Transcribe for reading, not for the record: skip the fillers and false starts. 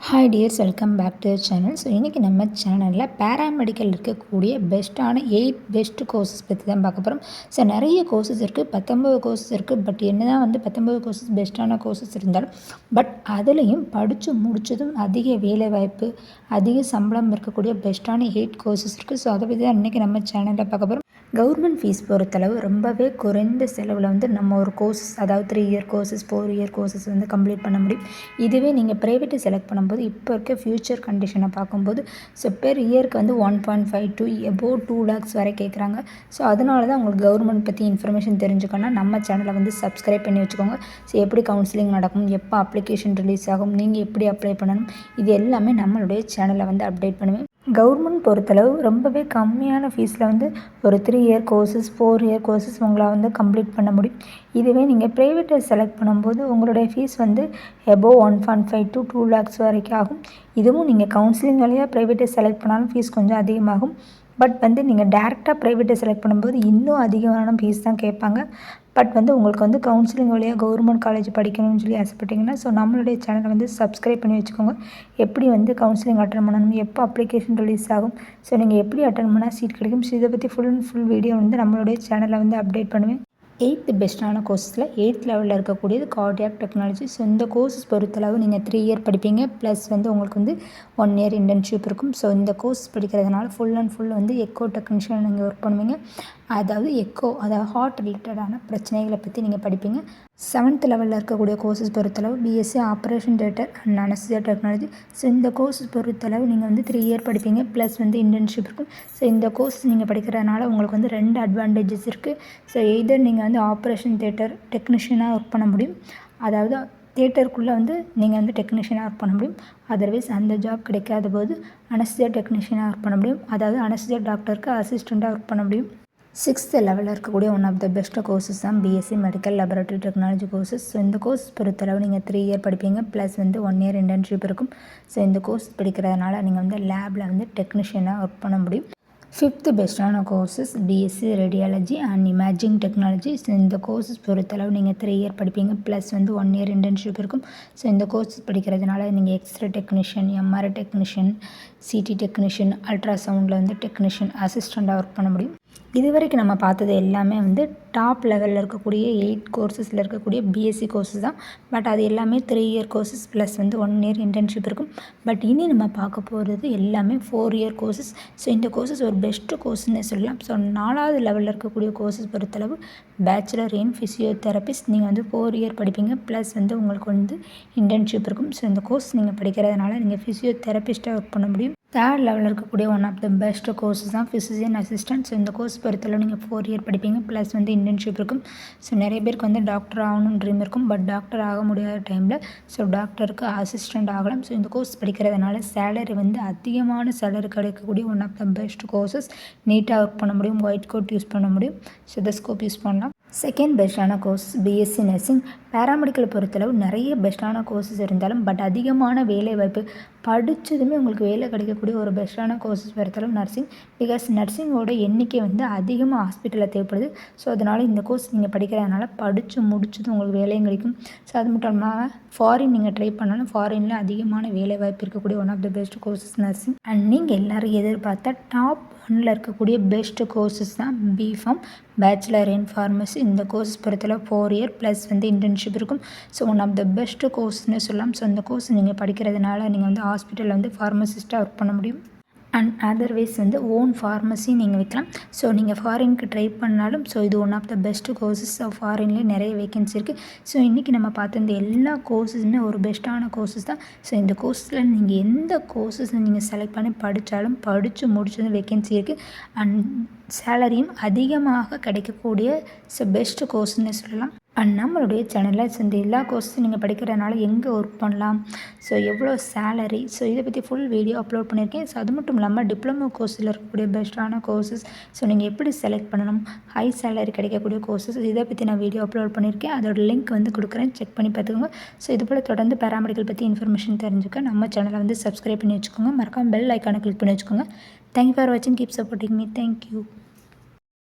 Hi dears, welcome back to channel. So இன்றைக்கி நம்ம சேனலில் பேராமெடிக்கல் இருக்கக்கூடிய பெஸ்ட்டான 8 பெஸ்ட் கோர்சஸ் பற்றி தான் பார்க்க போகிறோம். ஸோ நிறைய கோர்சஸ் இருக்குது, 19 கோர்சஸ் இருக்குது. பட் என்ன தான் 19 கோர்சஸ் பெஸ்ட்டான கோர்சஸ் இருந்தாலும் அதுலேயும் படித்து முடித்ததும் அதிக வேலைவாய்ப்பு, அதிக சம்பளம் இருக்கக்கூடிய பெஸ்ட்டான 8 கோர்சஸ் இருக்குது. ஸோ அதை பற்றி தான் இன்றைக்கி நம்ம சேனலில் பார்க்க போகிறோம். கவர்மெண்ட் ஃபீஸ் பொறுத்தளவு ரொம்பவே குறைந்த செலவில் நம்ம ஒரு கோர்சஸ், அதாவது 3 year courses 4 year courses complete பண்ண முடியும். இதுவே நீங்கள் ப்ரைவேட்டு செலக்ட் பண்ணும்போது இப்போ இருக்க ஃப்யூச்சர் கண்டிஷனை பார்க்கும்போது பெர் இயருக்கு 1.5 to above 2 lakhs வரை கேட்குறாங்க. ஸோ அதனால தான் உங்களுக்கு கவர்மெண்ட் பற்றி இன்ஃபர்மேஷன் தெரிஞ்சுக்கணும்னா நம்ம சேனலை சப்ஸ்கிரைப் பண்ணி வச்சுக்கோங்க. ஸோ எப்படி கவுன்சிலிங் நடக்கும், எப்போ அப்ளிகேஷன் ரிலீஸ் ஆகும், நீங்கள் எப்படி அப்ளை பண்ணணும், இது எல்லாமே நம்மளுடைய சேனலில் அப்டேட் பண்ணுவேன். கவர்மெண்ட் பொறுத்தளவு ரொம்பவே கம்மியான ஃபீஸில் ஒரு 3 இயர் கோர்சஸ் 4 இயர் கோர்சஸ் உங்களால் கம்ப்ளீட் பண்ண முடியும். இதுவே நீங்கள் ப்ரைவேட்டை செலக்ட் பண்ணும்போது உங்களுடைய ஃபீஸ் எபோவ் 1.5 to 2 lakhs வரைக்கும் ஆகும். இதுவும் நீங்கள் கவுன்சிலிங் வழியாக ப்ரைவேட்டை செலக்ட் பண்ணாலும் ஃபீஸ் கொஞ்சம் அதிகமாகும். பட் நீங்கள் டேரெக்டாக ப்ரைவேட்டை செலக்ட் பண்ணும்போது இன்னும் அதிகமான ஃபீஸ் தான் கேட்பாங்க. பட் உங்களுக்கு கவுன்சிலிங் வழியாக கவர்மெண்ட் காலேஜ் படிக்கணும்னு சொல்லி ஆசைப்பட்டீங்கன்னா நம்மளுடைய சேனலை சப்ஸ்கிரைப் பண்ணி வச்சுக்கோங்க. எப்படி கவுன்சிலிங் அட்டன் பண்ணணும், எப்போ அப்ளிகேஷன் ரிலீஸ் ஆகும், ஸோ நீங்கள் எப்படி அட்டன் பண்ணால் சீட் கிடைக்கும், ஸோ இதை பற்றி ஃபுல் வீடியோ நம்மளுடைய சேனலில் அப்டேட் பண்ணுவேன். 8th பெஸ்ட்டான கோர்ஸில் 8th லெவலில் இருக்கக்கூடியது கார்டியாக் டெக்னாலஜி. ஸோ இந்த கோர்ஸஸ் பொறுத்தளவு நீங்கள் 3 இயர் படிப்பீங்க, ப்ளஸ் உங்களுக்கு 1 இயர் இன்டர்ன்ஷிப் இருக்கும். ஸோ இந்த கோர்ஸ் படிக்கிறதுனால full and full echo technician நீங்கள் ஒர்க் பண்ணுவீங்க. அதாவது ஹார்ட் ரிலேட்டடான பிரச்சனைகளை பற்றி நீங்கள் படிப்பீங்க. 7th லெவலில் இருக்கக்கூடிய கோர்சஸ் பொறுத்தளவு BSc operation theatre and anaesthesia technology. So இந்த கோர்ஸஸ் பொறுத்தளவு நீங்கள் 3 இயர் படிப்பீங்க, ப்ளஸ் இன்டர்ன்ஷிப் இருக்கும். ஸோ இந்த கோர்ஸ் நீங்கள் படிக்கிறதுனால உங்களுக்கு 2 அட்வான்டேஜஸ் இருக்குது. ஸோ எய்தர் நீங்கள் ஆப்ரேஷன் தியேட்டர் டெக்னீஷியனாக ஒர்க் பண்ண முடியும், அதாவது தியேட்டருக்குள்ளே நீங்கள் டெக்னீஷியனாக ஒர்க் பண்ண முடியும். அதர்வைஸ் அந்த ஜாப் கிடைக்காத போது அனஸ்தீசியா டெக்னீஷியனாக ஒர்க் பண்ண முடியும், அதாவது அனஸ்தீசியா டாக்டருக்கு அசிஸ்டண்ட்டாக ஒர்க் பண்ண முடியும். 6th லெவலில் இருக்கக்கூடிய one of the best courses தான் BSc medical laboratory technology courses. So இந்த கோர்ஸ் பொறுத்தளவு நீங்கள் 3 இயர் படிப்பீங்க, ப்ளஸ் 1 இயர் இன்டர்ன்ஷிப் இருக்கும். ஸோ இந்த கோர்ஸ் படிக்கிறதுனால நீங்கள் லேபில் டெக்னீஷியனாக ஒர்க் பண்ண முடியும். 5th பெஸ்ட்டான courses BSc radiology and imaging technology. So இந்த கோர்சஸ் பொறுத்தளவு நீங்கள் 3 இயர் படிப்பீங்க, ப்ளஸ் 1 இயர் இன்டர்ன்ஷிப் இருக்கும். ஸோ இந்த கோர்ஸ் படிக்கிறதுனால நீங்கள் X-ray technician, MRI technician, CT technician, அல்ட்ராசவுண்டில் technician அசிஸ்டண்ட்டாக ஒர்க் பண்ண முடியும். இது வரைக்கும் நம்ம பார்த்தது எல்லாமே டாப் லெவலில் இருக்கக்கூடிய 8 கோர்சஸில் இருக்கக்கூடிய பிஎஸ்சி கோர்சஸ் தான். பட் அது எல்லாமே 3 year courses plus 1 year internship இருக்கும். பட் இனி நம்ம பார்க்க போகிறது எல்லாமே 4 இயர் கோர்சஸ். ஸோ இந்த கோர்சஸ் ஒரு பெஸ்ட்டு கோர்ஸ்னே சொல்லலாம். ஸோ 4வது லெவலில் இருக்கக்கூடிய கோர்சஸ் பொறுத்தளவு பேச்சுலர் இன் ஃபிசியோதெரபிஸ்ட். நீங்கள் 4 இயர் படிப்பீங்க, ப்ளஸ் உங்களுக்கு இன்டர்ன்ஷிப் இருக்கும். ஸோ இந்த கோர்ஸ் நீங்கள் படிக்கிறதுனால நீங்கள் ஃபிசியோதெரபிஸ்ட்டாக ஒர்க் பண்ண முடியும். 3rd லெவலில் இருக்கக்கூடிய one of the best courses தான் ஃபிசிஷியன் அசிஸ்டன்ட். ஸோ இந்த கோர்ஸ் பொறுத்தளவு நீங்கள் 4 இயர் படிப்பீங்க, ப்ளஸ் இன்டர்ன்ஷிப் இருக்கும். ஸோ நிறைய பேருக்கு டாக்டர் ஆகணும்னு ட்ரீம் இருக்கும், பட் டாக்டர் ஆக முடியாத டைமில் டாக்டருக்கு அசிஸ்டண்ட் ஆகலாம். ஸோ இந்த கோர்ஸ் படிக்கிறதுனால சேலரி அதிகமான சேலரி கிடைக்கக்கூடிய one of the best courses. நீட்டாக ஒர்க் பண்ண முடியும், ஒயிட் கோட் யூஸ் பண்ண முடியும், ஸ்டெதஸ்கோப் யூஸ் பண்ணலாம். 2nd பெஸ்ட்டான கோர்ஸ் பிஎஸ்சி நர்சிங். பேராமெடிக்கல் பொறுத்தளவு நிறைய பெஸ்ட்டான கோர்சஸ் இருந்தாலும் பட் அதிகமான வேலைவாய்ப்பு, படித்ததுமே உங்களுக்கு வேலை கிடைக்கக்கூடிய ஒரு பெஸ்ட்டான கோர்சஸ் பொறுத்தளவு நர்சிங். பிகாஸ் நர்சிங்கோட எண்ணிக்கை அதிகமாக ஹாஸ்பிட்டலில் தேவைப்படுது. ஸோ அதனால் இந்த கோர்ஸ் நீங்கள் படிக்கிறதுனால படித்து முடிச்சதும் உங்களுக்கு வேலையும் கிடைக்கும். ஸோ அது மட்டும் இல்லாமல் ஃபாரின் நீங்கள் ட்ரை பண்ணாலும் ஃபாரினில் அதிகமான வேலைவாய்ப்பு இருக்கக்கூடிய one of the best courses nursing. And நீங்கள் எல்லோரும் எதிர்பார்த்த டாப் 1ல் இருக்கக்கூடிய பெஸ்ட் கோர்சஸ் தான் பிஃபார்ம் பேச்சுலர் இன் ஃபார்மசி. இந்த கோர்ஸ் பொறுத்தளவு 4 இயர் ப்ளஸ் இன்டர்ன்ஷிப் இருக்கும். So one of the best கோர்ஸ்னு சொல்லலாம். ஸோ இந்த கோர்ஸ் நீங்கள் படிக்கிறதுனால நீங்கள் ஹாஸ்பிட்டலில் ஃபார்மசிஸ்ட்டாக ஒர்க் பண்ண முடியும். அண்ட் அதர்வைஸ் ஓன் ஃபார்மசி நீங்கள் வைக்கலாம். ஸோ நீங்கள் ஃபாரினுக்கு ட்ரை பண்ணாலும் இது one of the best courses. ஃபாரின்லேயே நிறைய வேகன்சி இருக்குது. ஸோ இன்றைக்கி நம்ம பார்த்த இந்த எல்லா கோர்ஸஸுமே ஒரு பெஸ்ட்டான கோர்சஸ் தான். ஸோ இந்த கோர்ஸில் நீங்கள் எந்த கோர்சஸ் நீங்கள் செலக்ட் பண்ணி படித்தாலும் படித்து முடிச்சதும் வேகன்சி இருக்குது. அண்ட் சேலரியும் அதிகமாக கிடைக்கக்கூடிய பெஸ்ட் கோர்ஸ்னு சொல்லலாம். அண்ட் நம்மளுடைய சேனலில் இந்த எல்லா கோர்ஸும் நீங்கள் படிக்கிறதுனால எங்கே ஒர்க் பண்ணலாம், ஸோ எவ்வளோ சேலரி, ஸோ இதை பற்றி ஃபுல் வீடியோ அப்லோட் பண்ணியிருக்கேன். ஸோ அது மட்டும் இல்லாமல் டிப்ளமோ கோர்ஸில் இருக்கக்கூடிய பெஸ்ட்டான கோர்சஸ், ஸோ நீங்கள் எப்படி செலக்ட் பண்ணணும், ஹை சேலரி கிடைக்கக்கூடிய கோர்சஸ், இதை பற்றி நான் வீடியோ அப்லோட் பண்ணியிருக்கேன். அதோட லிங்க் கொடுக்குறேன், செக் பண்ணி பார்த்துக்கோங்க. ஸோ இது போல் தொடர்ந்து பேராமெடிக்கல் பற்றி இன்ஃபர்மேஷன் தெரிஞ்சுக்க நம்ம சேனலை சப்ஸ்கிரைப் பண்ணி வச்சுக்கோங்க. மறக்காம பெல் ஐக்கானை கிளிக் பண்ணி வச்சுக்கோங்க. தேங்க்யூ ஃபார் வாட்சிங், கீப் சப்போர்ட்டிங் மீ. தேங்க்யூ.